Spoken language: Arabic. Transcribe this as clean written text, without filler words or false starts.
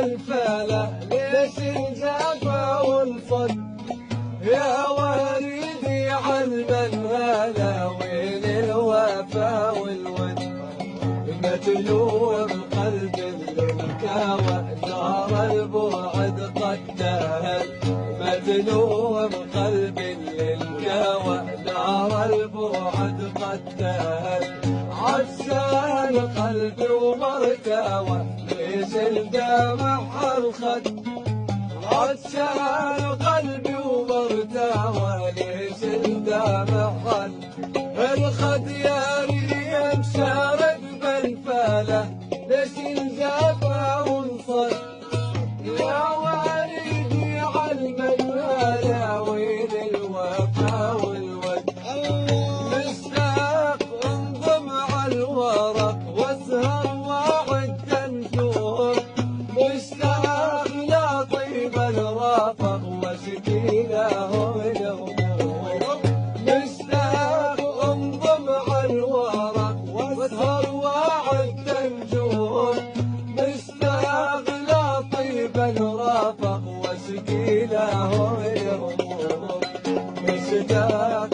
الفلا ليش الجفا والفض يا وريدي علم الهلا وين الوفا والود متلوم قلب الكاوى نار البعد قد تهل متلوم قلب الكاوى نار البعد قد تهل عسان قلبي ومرتوى ليش الدمع الخد عسان قلبي ومرتوى ليش الدمع الخد يا ريم شارد بالفلا ليش الجفا والصد يا وريدي علم الهلا وين الوفا والود مشتاق انضم على الورق واسهر واعد النجوم مشتاق لطيب الرافق واشكي له الهموم مشتاق انضم على الورق واسهر واعد النجوم مشتاق لطيب الرافق واشكي له الهموم مشتاق